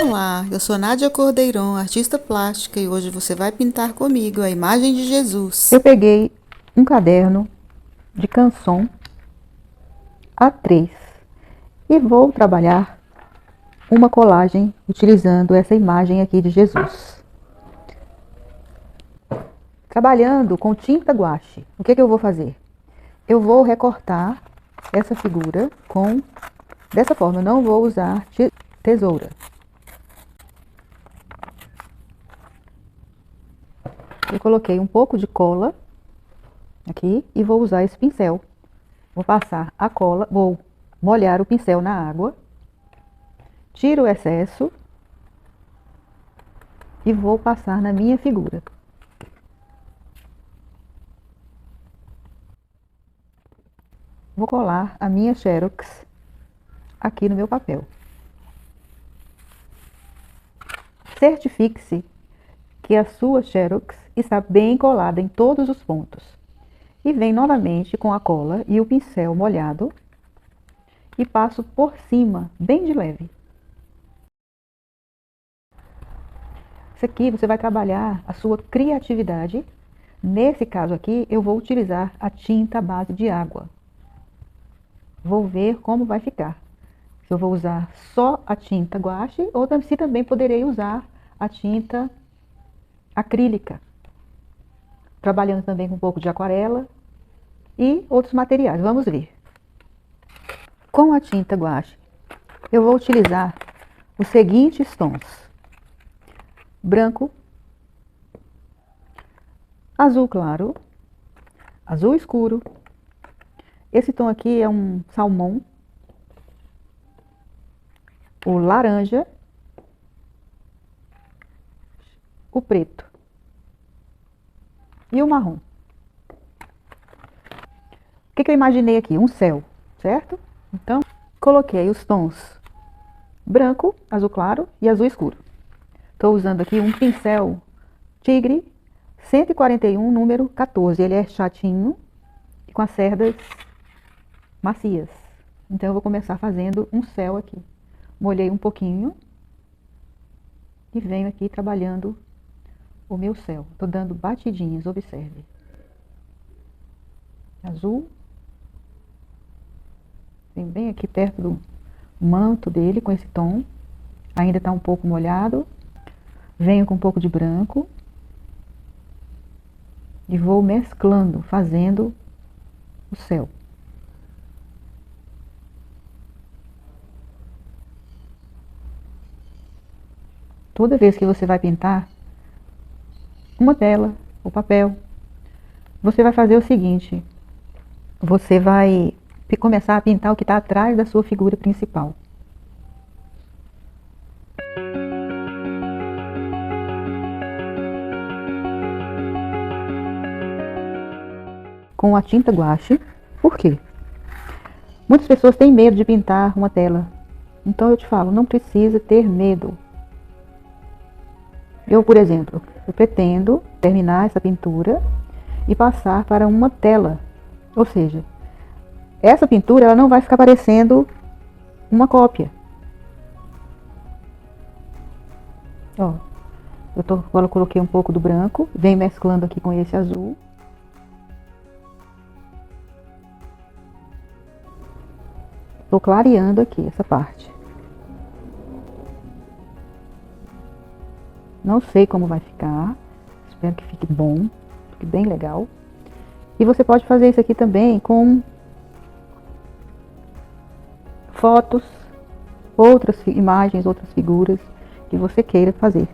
Olá, eu sou Nádia Cordeirão, artista plástica, e hoje você vai pintar comigo a imagem de Jesus. Eu peguei um caderno de canção A3 e vou trabalhar uma colagem utilizando essa imagem aqui de Jesus. Trabalhando com tinta guache, o que eu vou fazer? Eu vou recortar essa figura dessa forma, eu não vou usar tesoura. Eu coloquei um pouco de cola aqui e vou usar esse pincel. Vou passar a cola, vou molhar o pincel na água, tiro o excesso e vou passar na minha figura. Vou colar a minha Xerox aqui no meu papel. Certifique-se que a sua Xerox está bem colada em todos os pontos. E venho novamente com a cola e o pincel molhado e passo por cima, bem de leve. Isso aqui você vai trabalhar a sua criatividade. Nesse caso aqui, eu vou utilizar a tinta à base de água. Vou ver como vai ficar. Se eu vou usar só a tinta guache ou se também poderei usar a tinta acrílica. Trabalhando também com um pouco de aquarela e outros materiais. Vamos ver. Com a tinta guache, eu vou utilizar os seguintes tons: branco, azul claro, azul escuro. Esse tom aqui é um salmão, o laranja, o preto e o marrom. O que eu imaginei aqui? Um céu, certo? Então, coloquei os tons branco, azul claro e azul escuro. Estou usando aqui um pincel Tigre 141, número 14. Ele é chatinho e com as cerdas macias. Então, eu vou começar fazendo um céu aqui. Molhei um pouquinho e venho aqui trabalhando o meu céu. Estou dando batidinhas, observe. Azul. Vem bem aqui perto do manto dele com esse tom. Ainda está um pouco molhado. Venho com um pouco de branco. E vou mesclando, fazendo o céu. Toda vez que você vai pintar uma tela, o papel, você vai fazer o seguinte: você vai começar a pintar o que está atrás da sua figura principal. Com a tinta guache. Por quê? Muitas pessoas têm medo de pintar uma tela. Então eu te falo, não precisa ter medo. Eu, por exemplo, eu pretendo terminar essa pintura e passar para uma tela. Ou seja, essa pintura ela não vai ficar parecendo uma cópia. Ó, agora eu coloquei um pouco do branco, venho mesclando aqui com esse azul. Estou clareando aqui essa parte. Não sei como vai ficar. Espero que fique bom, fique bem legal. E você pode fazer isso aqui também com fotos, outras imagens, outras figuras que você queira fazer.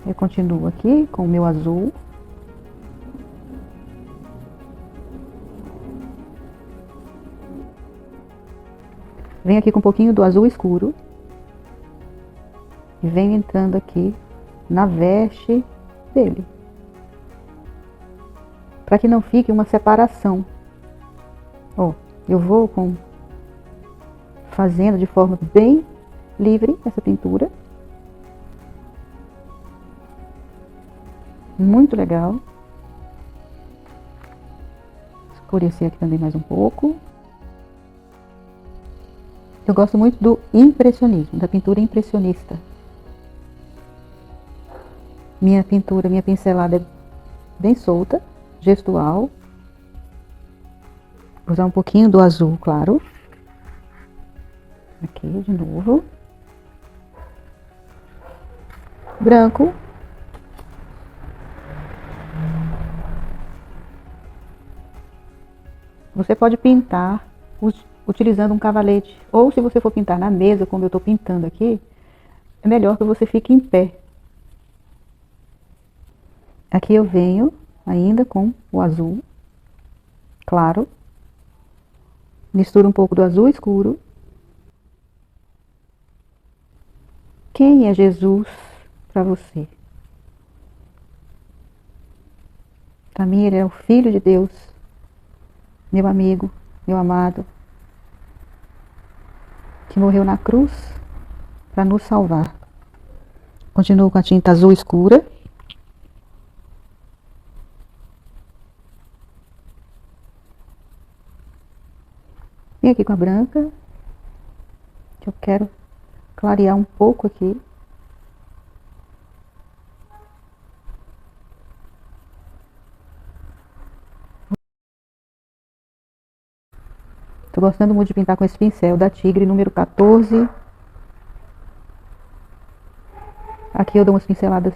Eu continuo aqui com o meu azul. Venho aqui com um pouquinho do azul escuro. E venho entrando aqui na veste dele. Para que não fique uma separação. Ó, eu vou fazendo de forma bem livre essa pintura. Muito legal. Escurecer aqui também mais um pouco. Eu gosto muito do impressionismo, da pintura impressionista. Minha pintura, minha pincelada é bem solta, gestual. Vou usar um pouquinho do azul claro. Aqui de novo. Branco. Você pode pintar utilizando um cavalete. Ou se você for pintar na mesa, como eu estou pintando aqui, é melhor que você fique em pé. Aqui eu venho ainda com o azul claro. Misturo um pouco do azul escuro. Quem é Jesus para você? Para mim ele é o Filho de Deus, meu amigo, meu amado, que morreu na cruz para nos salvar. Continuo com a tinta azul escura. Vem aqui com a branca, que eu quero clarear um pouco aqui. Tô gostando muito de pintar com esse pincel da Tigre número 14. Aqui eu dou umas pinceladas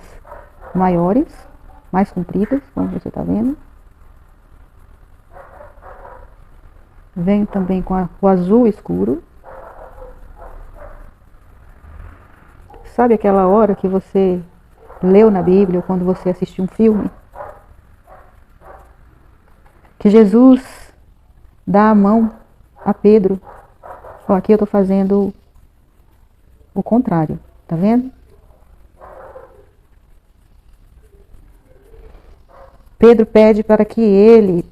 maiores, mais compridas, como você tá vendo. Venho também com o azul escuro. Sabe aquela hora que você leu na Bíblia ou quando você assistiu um filme? Que Jesus dá a mão a Pedro. Ó, aqui eu tô fazendo o contrário, tá vendo? Pedro pede para que ele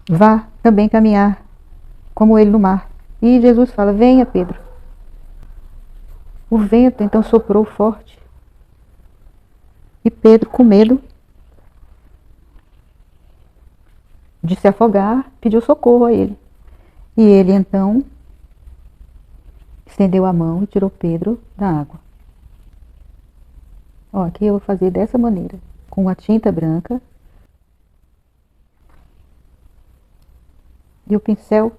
vá também caminhar como ele no mar. E Jesus fala: venha, Pedro. O vento então soprou forte. E Pedro, com medo de se afogar, pediu socorro a ele. E ele então estendeu a mão e tirou Pedro da água. Ó, aqui eu vou fazer dessa maneira, com a tinta branca e o pincel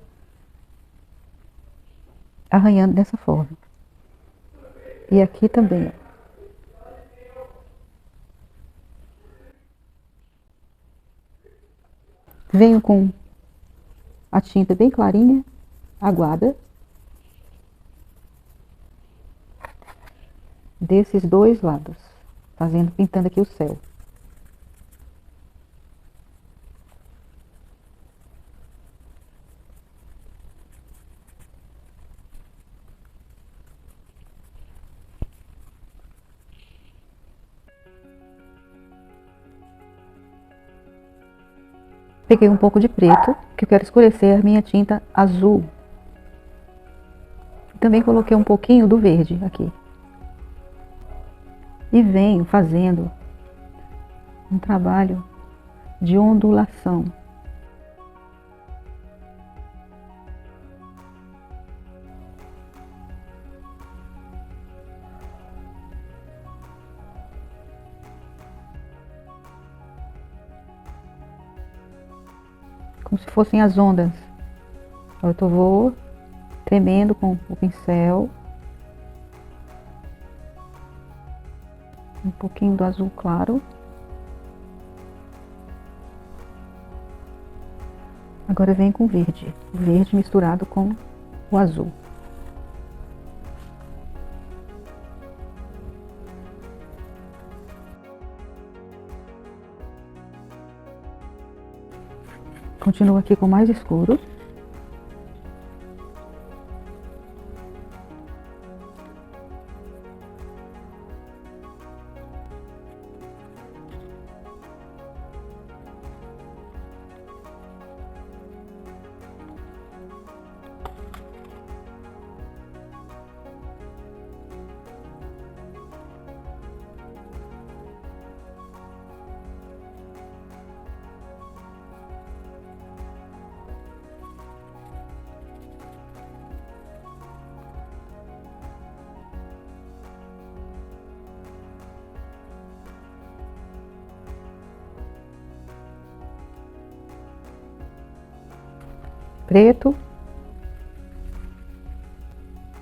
arranhando dessa forma. E aqui também, ó. Venho com a tinta bem clarinha, aguada, desses dois lados, pintando aqui o céu. Peguei um pouco de preto, que eu quero escurecer a minha tinta azul. Também coloquei um pouquinho do verde aqui. E venho fazendo um trabalho de ondulação. Como se fossem as ondas. Eu vou tremendo com o pincel. Um pouquinho do azul claro. Agora vem com o verde misturado com o azul. Continuo aqui com mais escuro. preto,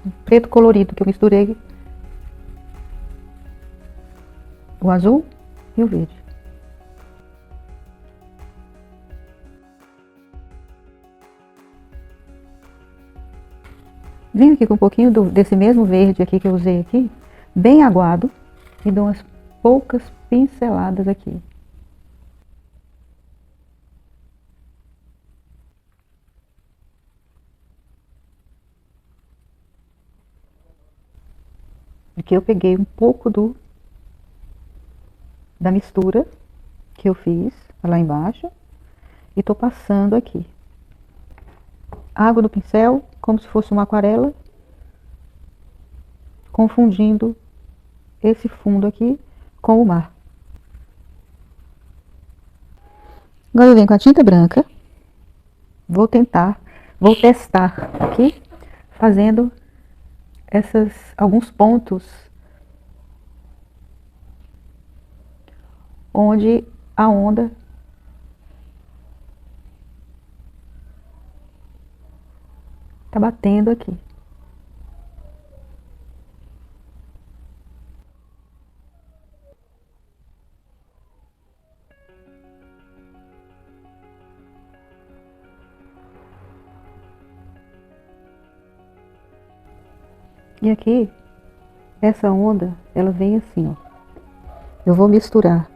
um preto colorido que eu misturei o azul e o verde. Venho aqui com um pouquinho desse mesmo verde aqui que eu usei aqui, bem aguado, e dou umas poucas pinceladas aqui. Aqui eu peguei um pouco da mistura que eu fiz lá embaixo e tô passando aqui. Água do pincel, como se fosse uma aquarela, confundindo esse fundo aqui com o mar. Agora eu venho com a tinta branca, vou testar aqui, fazendo alguns pontos onde a onda tá batendo aqui. E aqui, essa onda, ela vem assim, ó. Eu vou misturar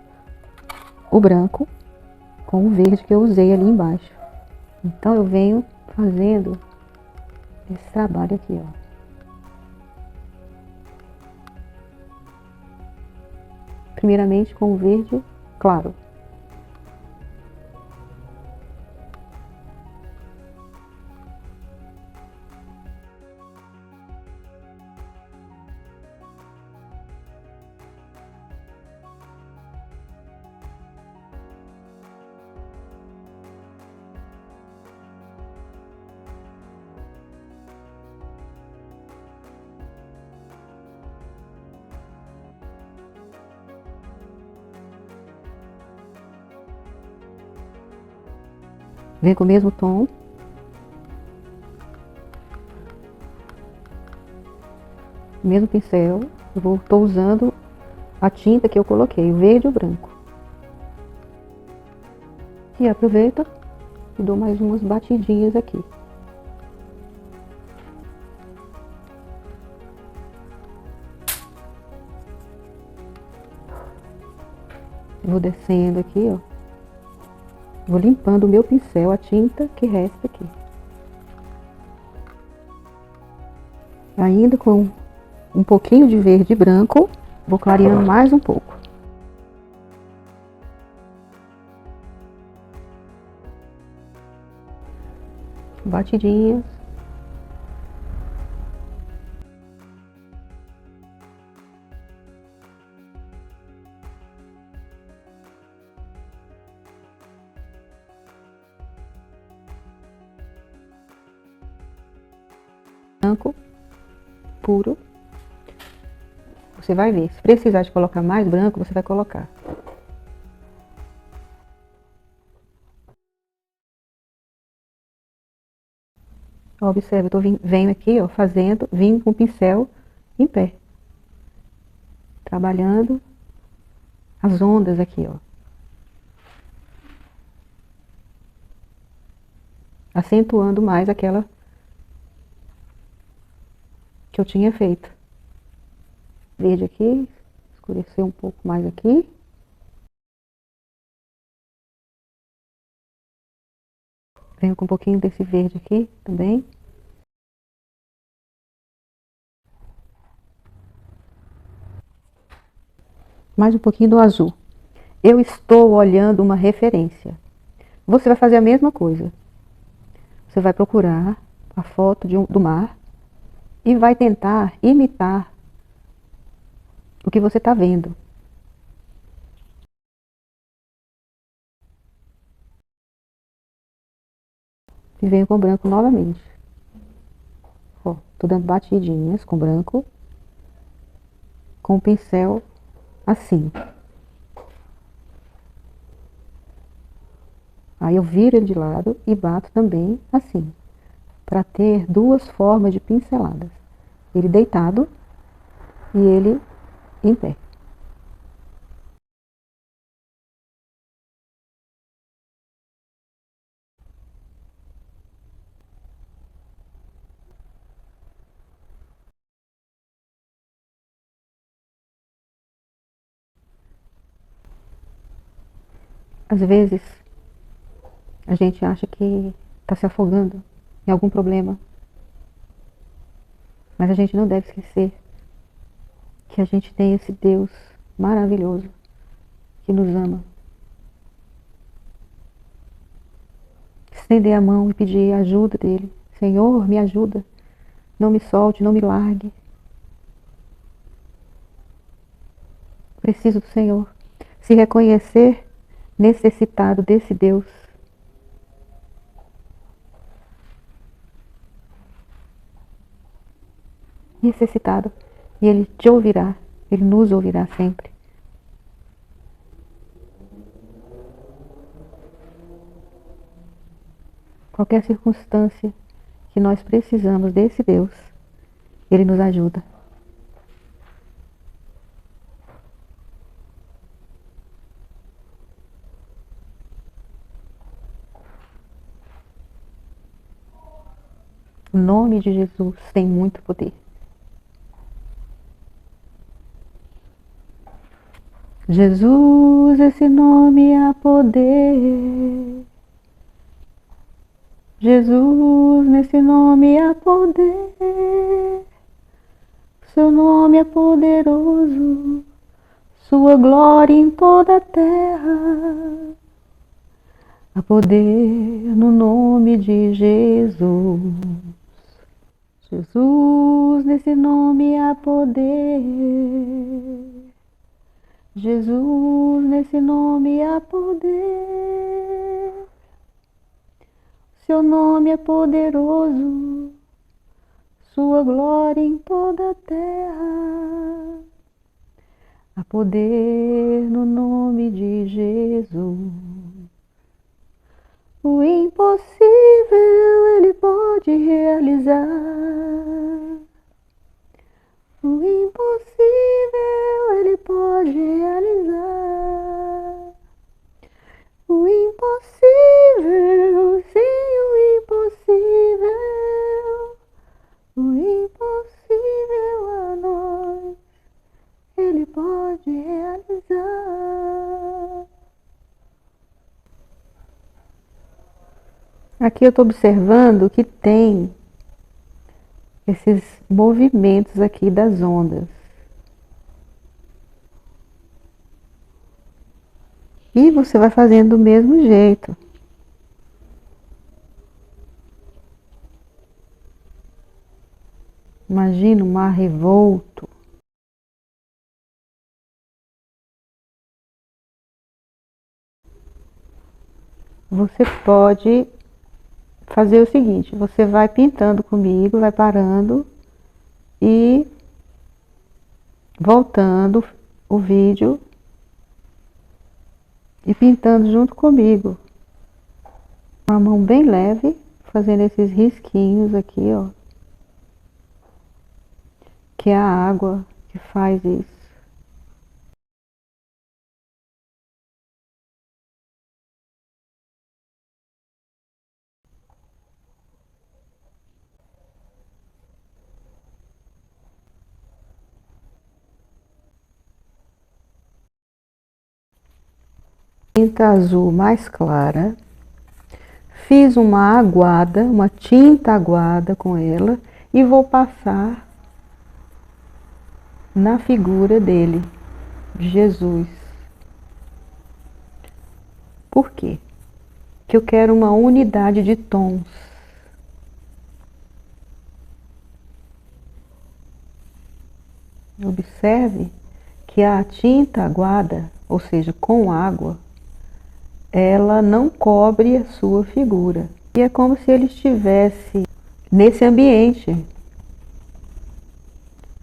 o branco com o verde que eu usei ali embaixo. Então eu venho fazendo esse trabalho aqui, ó. Primeiramente com o verde claro. Vem com o mesmo tom. Mesmo pincel. Eu tô usando a tinta que eu coloquei, o verde e o branco. E aproveito e dou mais umas batidinhas aqui. Vou descendo aqui, ó. Vou limpando o meu pincel, a tinta que resta aqui. Ainda com um pouquinho de verde e branco, vou clareando mais um pouco. Batidinhas. Branco puro. Você vai ver, se precisar de colocar mais branco, você vai colocar. Ó, observe, venho aqui, ó, vim com o pincel em pé. Trabalhando as ondas aqui, ó. Acentuando mais aquela que eu tinha feito. Verde aqui, escurecer um pouco mais aqui. Venho com um pouquinho desse verde aqui também. Mais um pouquinho do azul. Eu estou olhando uma referência. Você vai fazer a mesma coisa. Você vai procurar a foto do mar e vai tentar imitar o que você está vendo. E venho com branco novamente. Ó, tô dando batidinhas com branco, com o pincel assim. Aí eu viro ele de lado e bato também assim. para ter duas formas de pinceladas. Ele deitado e ele em pé. Às vezes, a gente acha que está se afogando em algum problema, mas a gente não deve esquecer que a gente tem esse Deus maravilhoso que nos ama. Estender a mão e pedir a ajuda dele. Senhor, me ajuda. Não me solte, não me largue. Preciso do Senhor. Se reconhecer necessitado desse Deus. Necessitado. E Ele te ouvirá. Ele nos ouvirá sempre. Qualquer circunstância que nós precisamos desse Deus, Ele nos ajuda. O nome de Jesus tem muito poder. Jesus, esse nome há poder. Jesus, nesse nome há poder. Seu nome é poderoso, sua glória em toda a terra. Há poder no nome de Jesus. Jesus, nesse nome há poder. Jesus, nesse nome há poder. Seu nome é poderoso, sua glória em toda a terra. Há poder no nome de Jesus. O impossível Ele pode realizar. O impossível Ele pode realizar. O impossível, sim, o impossível. O impossível a nós Ele pode realizar. Aqui eu estou observando que tem esses movimentos aqui das ondas. E você vai fazendo do mesmo jeito. Imagina um mar revolto. Você pode fazer o seguinte, você vai pintando comigo, vai parando e voltando o vídeo e pintando junto comigo. Uma mão bem leve, fazendo esses risquinhos aqui, ó. Que é a água que faz isso. Tinta azul mais clara. Fiz uma aguada, uma tinta aguada com ela e vou passar na figura dele, de Jesus. Por quê? Que eu quero uma unidade de tons. Observe que a tinta aguada, ou seja, com água, ela não cobre a sua figura. E é como se ele estivesse nesse ambiente.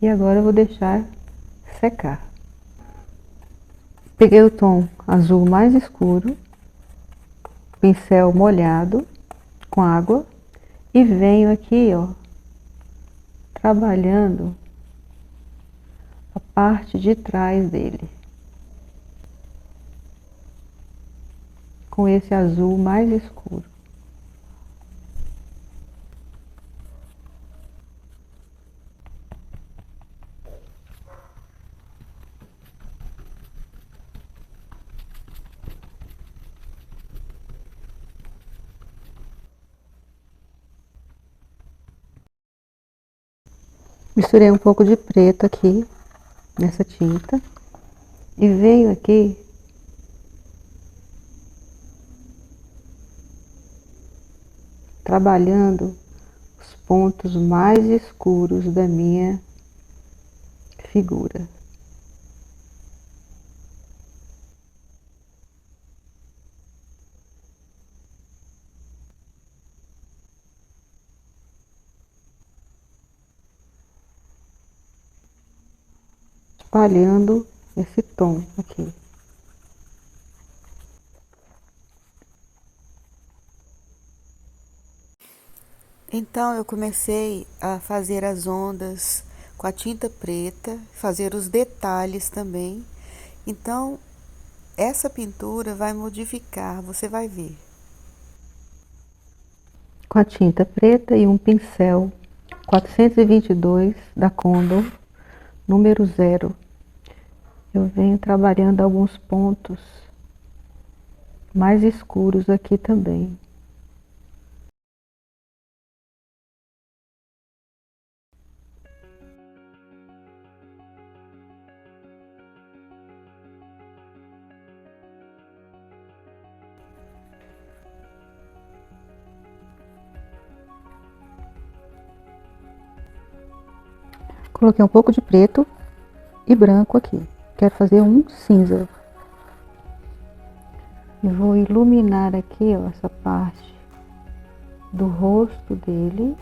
E agora eu vou deixar secar. Peguei o tom azul mais escuro, pincel molhado com água, E venho aqui, ó, trabalhando a parte de trás dele, com esse azul mais escuro. Misturei um pouco de preto aqui, nessa tinta, e venho aqui trabalhando os pontos mais escuros da minha figura. Espalhando esse tom aqui. Então eu comecei a fazer as ondas com a tinta preta, fazer os detalhes também. Então essa pintura vai modificar, você vai ver. Com a tinta preta e um pincel 422 da Condor, número 0, eu venho trabalhando alguns pontos mais escuros aqui também. Coloquei um pouco de preto e branco aqui. Quero fazer um cinza. E vou iluminar aqui, ó, essa parte do rosto dele.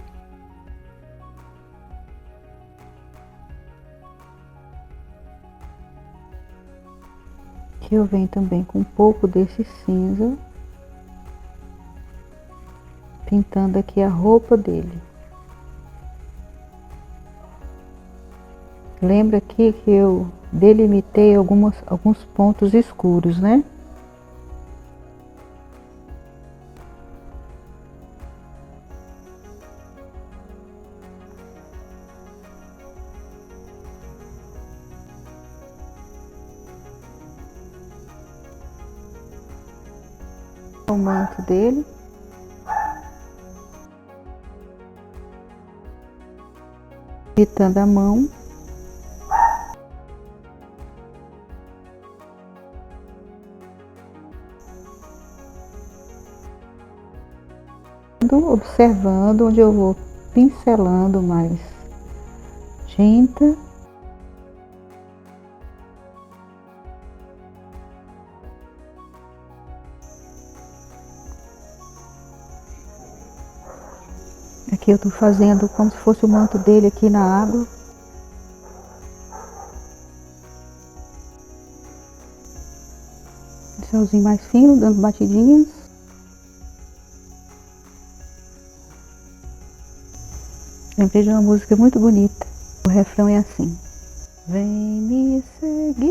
Que eu venho também com um pouco desse cinza, pintando aqui a roupa dele. Lembra aqui que eu delimitei alguns pontos escuros, né? O manto dele. Pintando a mão. Observando onde eu vou pincelando mais tinta. Aqui eu tô fazendo como se fosse o manto dele aqui na água. Pincelzinho mais fino, dando batidinhas. Lembrei de uma música muito bonita. O refrão é assim: vem me seguir,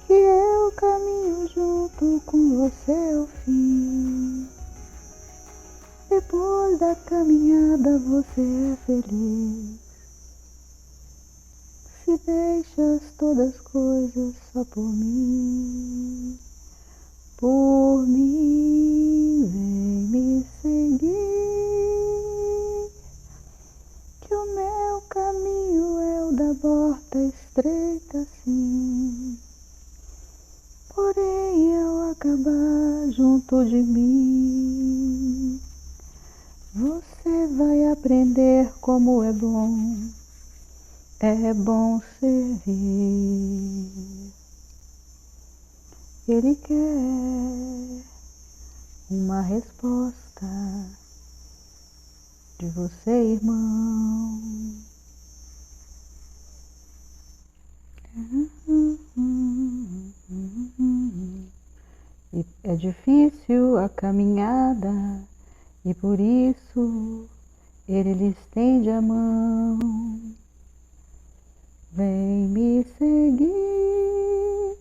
que eu caminho junto com você ao fim. Depois da caminhada você é feliz. Se deixas todas as coisas só por mim. Por mim, vem me seguir, que o meu caminho é o da porta estreita assim. Porém, ao acabar junto de mim, você vai aprender como é bom servir. Ele quer uma resposta de você, irmão. E é difícil a caminhada, E por isso ele lhe estende a mão. Vem me seguir,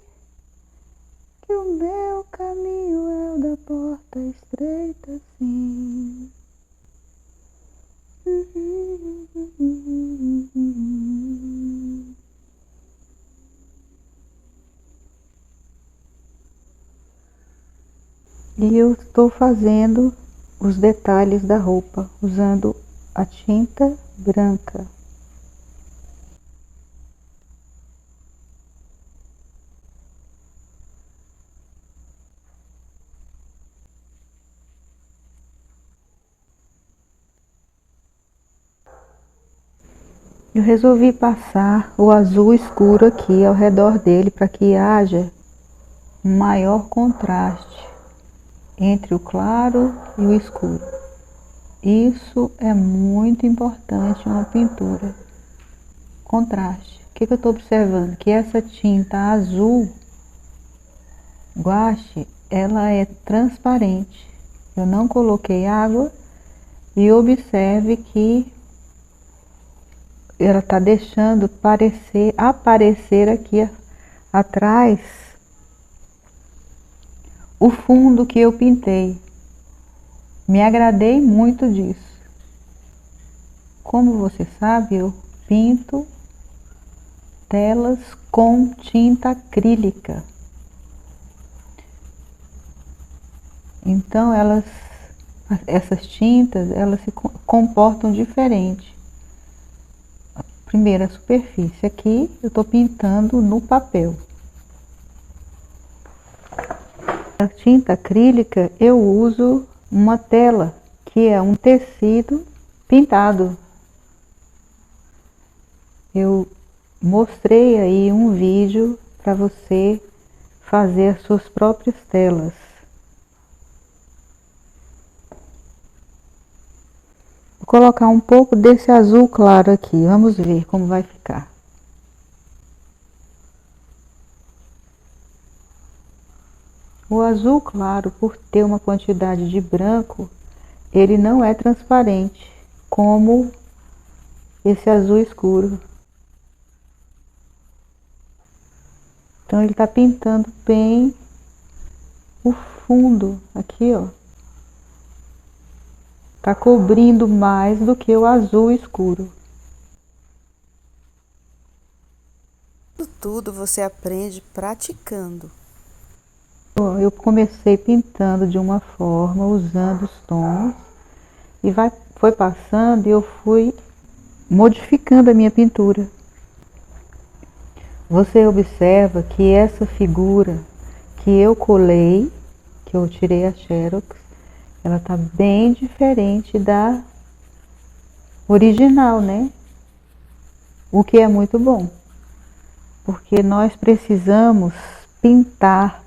que o meu caminho é o da porta estreita, sim. E eu estou fazendo os detalhes da roupa usando a tinta branca. Eu resolvi passar o azul escuro aqui ao redor dele para que haja um maior contraste entre o claro e o escuro. Isso é muito importante em uma pintura. Contraste. O que eu estou observando? Que essa tinta azul guache, ela é transparente. Eu não coloquei água e observe que ela está deixando aparecer aqui atrás o fundo que eu pintei. Me agradei muito disso. Como você sabe, eu pinto telas com tinta acrílica. Então essas tintas, elas se comportam diferente. Primeiro a superfície, aqui eu estou pintando no papel. A tinta acrílica eu uso uma tela, que é um tecido pintado. Eu mostrei aí um vídeo para você fazer as suas próprias telas. Vou colocar um pouco desse azul claro aqui, vamos ver como vai ficar. O azul claro, por ter uma quantidade de branco, ele não é transparente, como esse azul escuro. Então ele está pintando bem o fundo aqui, ó. Está cobrindo mais do que o azul escuro. Isso tudo você aprende praticando. Eu comecei pintando de uma forma, usando os tons, e foi passando e eu fui modificando a minha pintura. Você observa que essa figura que eu colei, que eu tirei a Xerox, ela está bem diferente da original, né? O que é muito bom, porque nós precisamos pintar,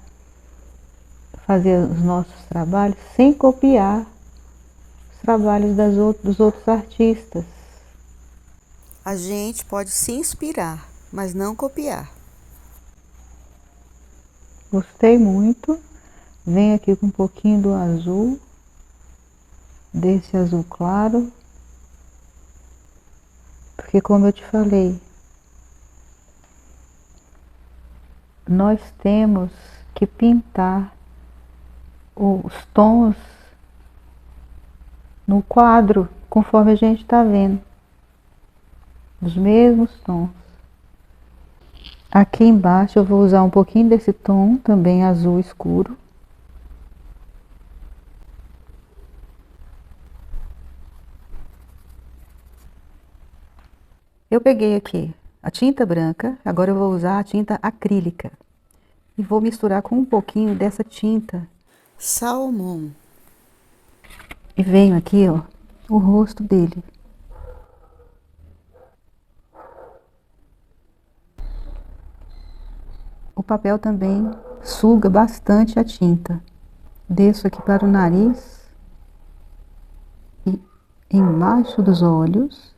fazer os nossos trabalhos sem copiar os trabalhos dos outros artistas. A gente pode se inspirar, mas não copiar. Gostei muito. Venho aqui com um pouquinho do azul, desse azul claro, porque como eu te falei, nós temos que pintar os tons no quadro, conforme a gente está vendo, os mesmos tons. Aqui embaixo eu vou usar um pouquinho desse tom, também azul escuro. Eu peguei aqui a tinta branca, agora eu vou usar a tinta acrílica. E vou misturar com um pouquinho dessa tinta. Salmão. E venho aqui, ó, o rosto dele. O papel também suga bastante a tinta. Desço aqui para o nariz e embaixo dos olhos.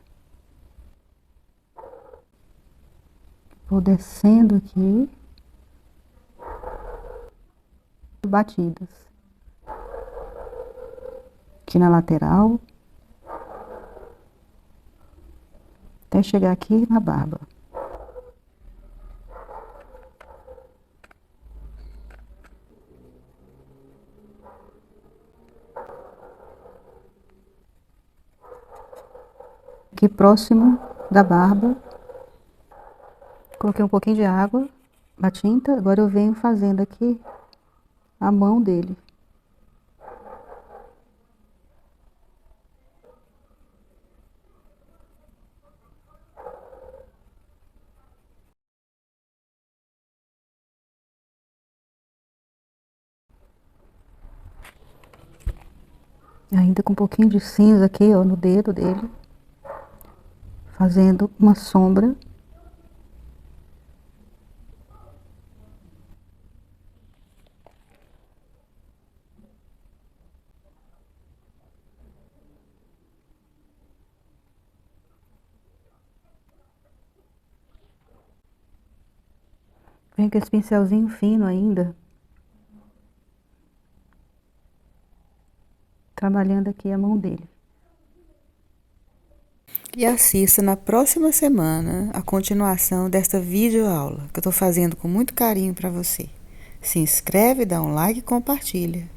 Vou descendo aqui. Batidas. aqui na lateral, até chegar aqui na barba. Aqui próximo da barba, coloquei um pouquinho de água na tinta, agora eu venho fazendo aqui a mão dele. Ainda com um pouquinho de cinza aqui, ó, no dedo dele, fazendo uma sombra. Vem com esse pincelzinho fino ainda, trabalhando aqui a mão dele. E assista na próxima semana a continuação desta videoaula que eu estou fazendo com muito carinho para você. Se inscreve, dá um like e compartilha.